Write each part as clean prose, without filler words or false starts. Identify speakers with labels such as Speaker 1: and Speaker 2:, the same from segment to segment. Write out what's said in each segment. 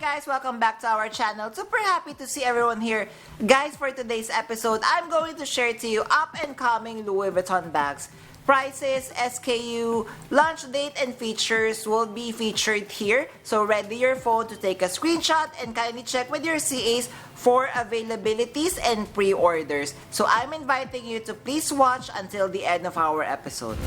Speaker 1: guys, welcome back to our channel. Super happy to see everyone here. Guys, for today's episode, I'm going to share to you up-and-coming Louis Vuitton bags. Prices, SKU, launch date, and features will be featured here. So ready your phone to take a screenshot and kindly check with your CAs for availabilities and pre-orders. So I'm inviting you to please watch until the end of our episode.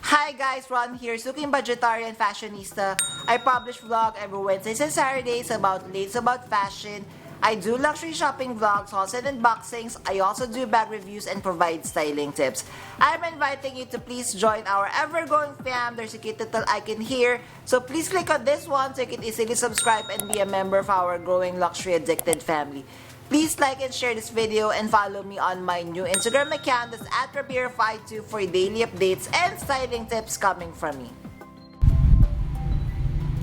Speaker 1: Hi guys, Ron here, Suking Budgetarian Fashionista. I publish vlog every Wednesdays and Saturdays about fashion. I do luxury shopping vlogs, hauls and unboxings. I also do bag reviews and provide styling tips. I'm inviting you to please join our ever-growing fam. There's a cute little icon here. So please click on this one so you can easily subscribe and be a member of our growing luxury addicted family. Please like and share this video and follow me on my new Instagram account that's @Rabier52 for daily updates and styling tips coming from me.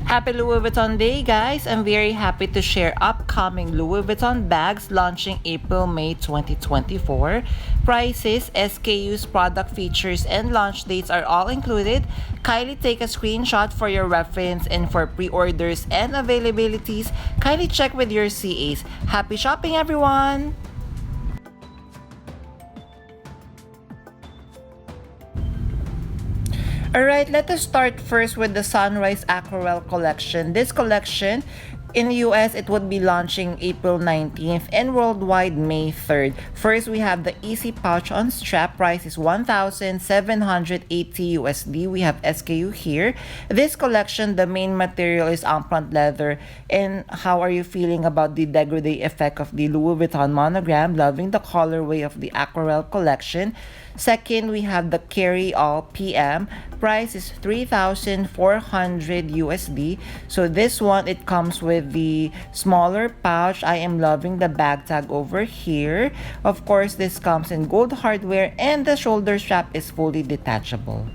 Speaker 1: Happy Louis Vuitton Day, guys! I'm very happy to share upcoming Louis Vuitton bags launching April-May 2024. Prices, SKUs, product features, and launch dates are all included. Kindly take a screenshot for your reference, and for pre-orders and availabilities, kindly check with your CAs. Happy shopping, everyone! Alright, let us start first with the Sunrise Aquarelle collection. This collection, in the US, it would be launching April 19th and worldwide May 3rd. First, we have the easy pouch on strap. Price is $1,780 USD. We have SKU here. This collection, the main material is upfront leather. And how are you feeling about the dégradé effect of the Louis Vuitton monogram? Loving the colorway of the Aquarelle collection. Second, we have the Carry All PM. Price is $3,400 USD. So this one, it comes with the smaller pouch. I am loving the bag tag over here. Of course, this comes in gold hardware and the shoulder strap is fully detachable.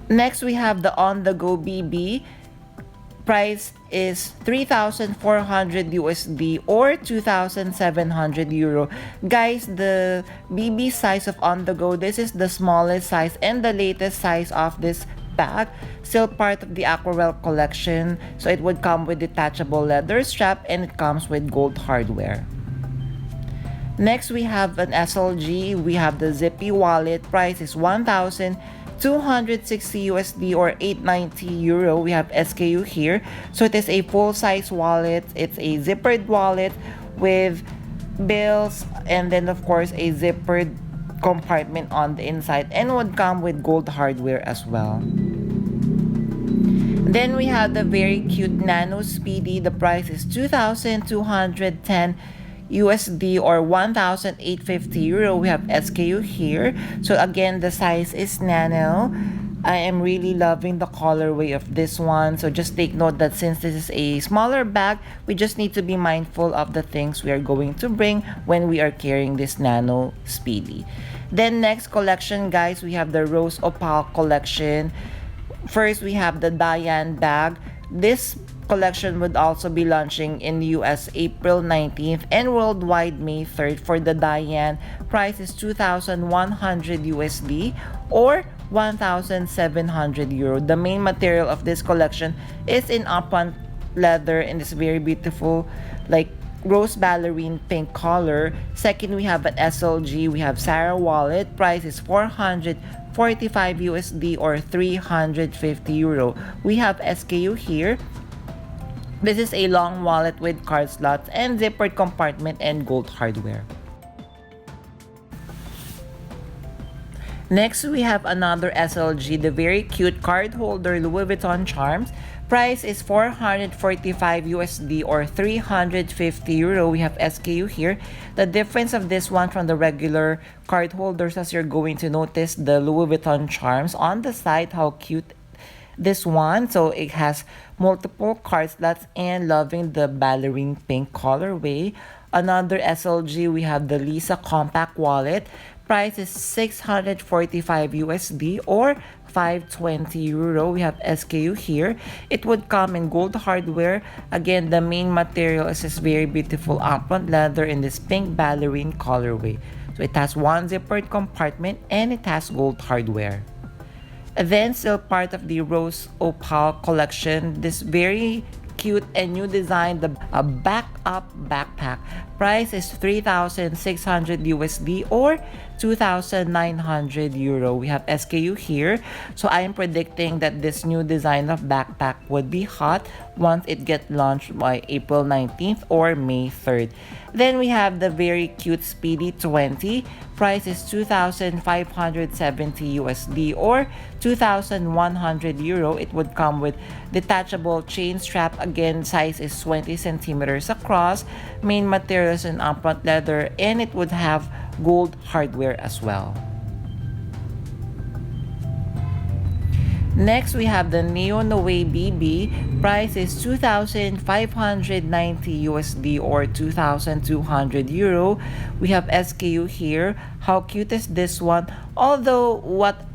Speaker 1: Next, we have the On The Go BB. Price is $3,400 USD or 2,700 euro. Guys, the BB size of On The Go, this is the smallest size and the latest size of this bag. Still part of the Aquarel collection. So it would come with detachable leather strap and it comes with gold hardware. Next, we have an SLG. We have the zippy wallet. Price is $1,260 USD or 890 euro. We have SKU here. So it is a full-size wallet. It's a zippered wallet with bills and then of course a zippered compartment on the inside and would come with gold hardware as well. Then we have the very cute Nano Speedy. The price is 2,210 USD or 1,850 euro. We have SKU here. So again, the size is nano. I am really loving the colorway of this one. So just take note that since this is a smaller bag, we just need to be mindful of the things we are going to bring when we are carrying this Nano Speedy. Then next collection, guys, we have the Rose Opal collection. First, we have the Diane bag. This collection would also be launching in the US April 19th and worldwide May 3rd. For the Diane, price is 2,100 USD or 1,700 euro. The main material of this collection is in upfront leather and it's very beautiful, like rose ballerine pink color. Second, we have an SLG. We have Sarah wallet. Price is 445 USD or 350 euro. We have SKU here. This is a long wallet with card slots and zippered compartment and gold hardware. Next, we have another SLG, the very cute card holder Louis Vuitton charms. Price is 445 USD or 350 euro. We have SKU here. The difference of this one from the regular card holders, as you're going to notice the Louis Vuitton charms on the side, how cute this one. So it has multiple card slots and loving the ballerine pink colorway. Another SLG, we have the Lisa compact wallet. Price is 645 USD or 520 euro. We have SKU here. It would come in gold hardware. Again, the main material is this very beautiful upfront leather in this pink ballerine colorway. So it has one zippered compartment and it has gold hardware. Then still part of the Rose Opal collection, this very cute and new design, the back up backpack. Price is 3,600 USD or 2,900 euro. We have SKU here. So I am predicting that this new design of backpack would be hot once it gets launched by April 19th or May 3rd. Then we have the very cute Speedy 20. Price is 2,570 USD or 2,100 euro. It would come with detachable chain strap. Again, size is 20 centimeters across. Main materials in upfront leather, and it would have gold hardware as well. Next, we have the Neo Noe BB. Price is 2,590 USD or 2,200 euro. We have SKU here. How cute is this one? Although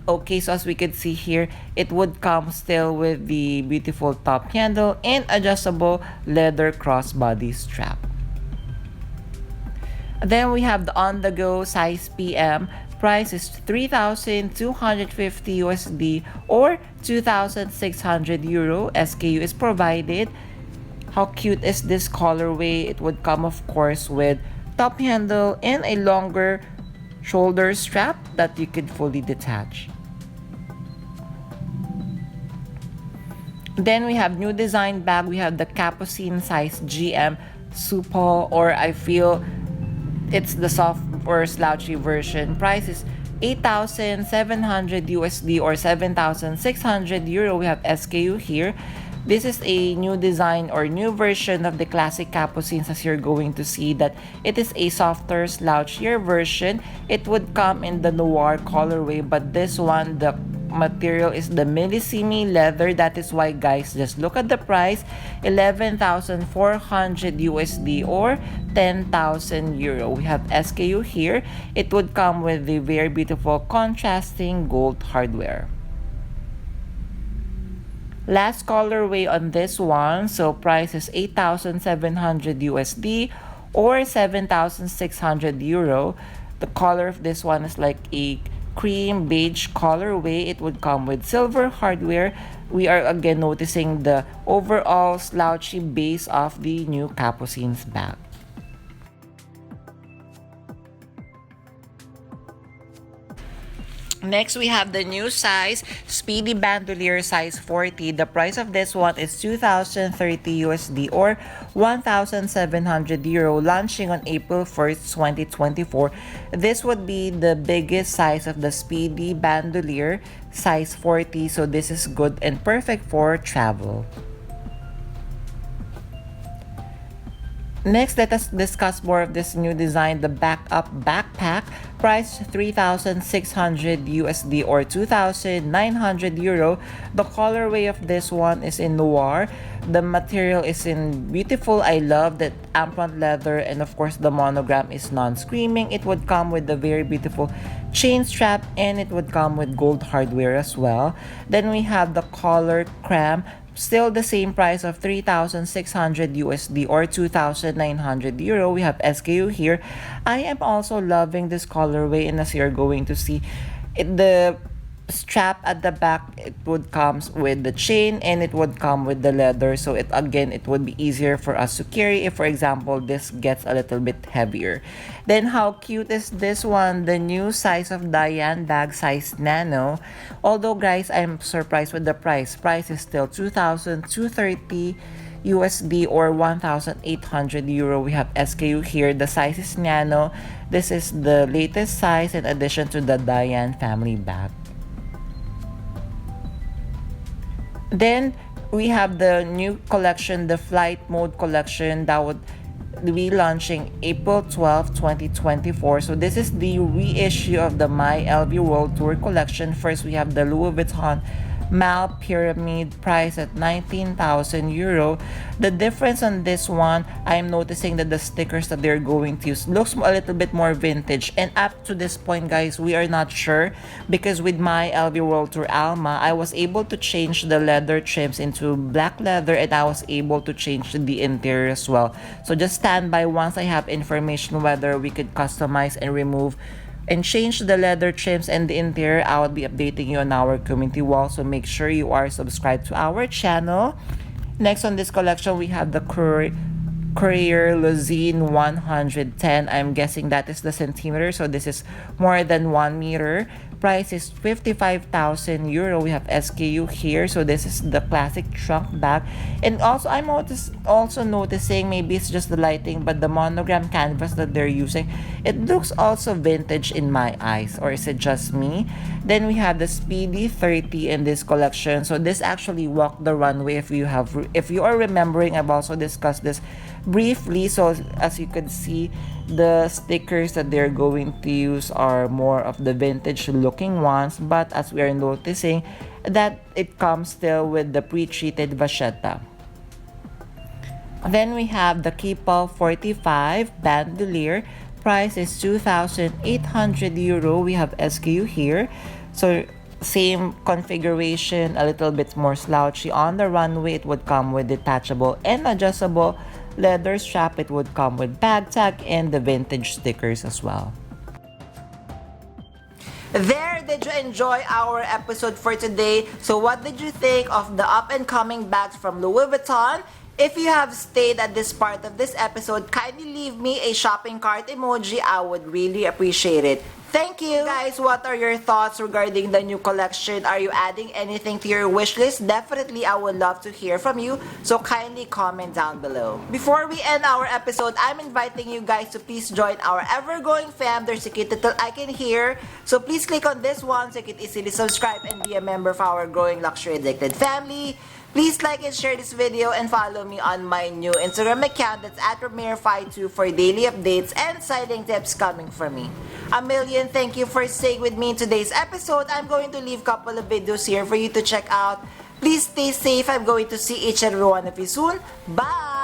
Speaker 1: so as we could see here, it would come still with the beautiful top handle and adjustable leather crossbody strap. Then we have the on-the-go size PM. Price is 3,250 USD or 2,600 euro. SKU is provided. How cute is this colorway? It would come, of course, with top handle and a longer shoulder strap that you could fully detach. Then we have new design bag. We have the Capucine size GM Supple, or I feel it's the soft or slouchy version. Price is 8,700 USD or 7,600 euro. We have SKU here. This is a new design or new version of the classic Capucines, as you're going to see that it is a softer, slouchier version. It would come in the noir colorway, but this one, the material is the millesimi leather. That is why, guys, just look at the price, 11,400 USD or 10,000 euro. We have SKU here. It would come with the very beautiful contrasting gold hardware. Last colorway on this one, so price is 8,700 USD or 7,600 euro. The color of this one is like a cream beige colorway. It would come with silver hardware. We are again noticing the overall slouchy base of the new Capucines bag. Next, we have the new size Speedy Bandolier size 40. The price of this one is 2,030 USD or 1,700 euro, launching on April 1st, 2024. This would be the biggest size of the Speedy Bandolier size 40, so this is good and perfect for travel. Next, let us discuss more of this new design, the back-up backpack. Price 3,600 USD or 2,900 euro. The colorway of this one is in noir. The material is in beautiful, I love that upfront leather, and of course the monogram is non-screaming. It would come with the very beautiful chain strap, and it would come with gold hardware as well. Then we have the collar cram. Still the same price of 3,600 USD or 2,900 euro. We have SKU here. I am also loving this colorway, and as you're going to see, the strap at the back, it would comes with the chain and it would come with the leather, so it would be easier for us to carry if, for example, this gets a little bit heavier. Then how cute is this one, the new size of Diane bag, size nano. Although, guys, I'm surprised with the price is still 2,230 USD or 1,800 euro. We have SKU here. The size is nano. This is the latest size in addition to the Diane family bag. Then we have the new collection, the flight mode collection, that would be launching April 12, 2024. So this is the reissue of the My LV World Tour collection. First, we have the Louis Vuitton Mal Pyramid, price at 19,000 euro. The difference on this one, I'm noticing that the stickers that they're going to use looks a little bit more vintage, and up to this point, guys, we are not sure, because with My LV World Tour Alma, I was able to change the leather trims into black leather, and I was able to change the interior as well. So just stand by once I have information whether we could customize and remove and change the leather trims and the interior. I will be updating you on our community wall, so make sure you are subscribed to our channel. Next on this collection, we have the Courier Luzine 110. I'm guessing that is the centimeter, so this is more than 1 meter. Price is 55,000 euro. We have SKU here, so this is the classic trunk bag. And also I'm also noticing, maybe it's just the lighting, but the monogram canvas that they're using, it looks also vintage in my eyes, or is it just me? Then we have the Speedy 30 in this collection. So this actually walked the runway. If you are remembering, I've also discussed this briefly. So as you can see, the stickers that they're going to use are more of the vintage looking ones, but as we are noticing that it comes still with the pre-treated vachetta. Then we have the Opal 45 bandolier. Price is 2,800 euro. We have SKU here, so same configuration, a little bit more slouchy. On the runway, it would come with detachable and adjustable leather strap. It would come with bag tag and the vintage stickers as well. There, did you enjoy our episode for today? So what did you think of the up-and-coming bags from Louis Vuitton? If you have stayed at this part of this episode, kindly leave me a shopping cart emoji. I would really appreciate it. Thank you! Guys, what are your thoughts regarding the new collection? Are you adding anything to your wish list? Definitely, I would love to hear from you, so kindly comment down below. Before we end our episode, I'm inviting you guys to please join our ever-growing fam. There's a cute little icon here, so please click on this one so you can easily subscribe and be a member of our growing luxury addicted family. Please like and share this video and follow me on my new Instagram account, that's at Premiere52, for daily updates and styling tips coming from me. A million thank you for staying with me in today's episode. I'm going to leave a couple of videos here for you to check out. Please stay safe. I'm going to see each and every one of you soon. Bye!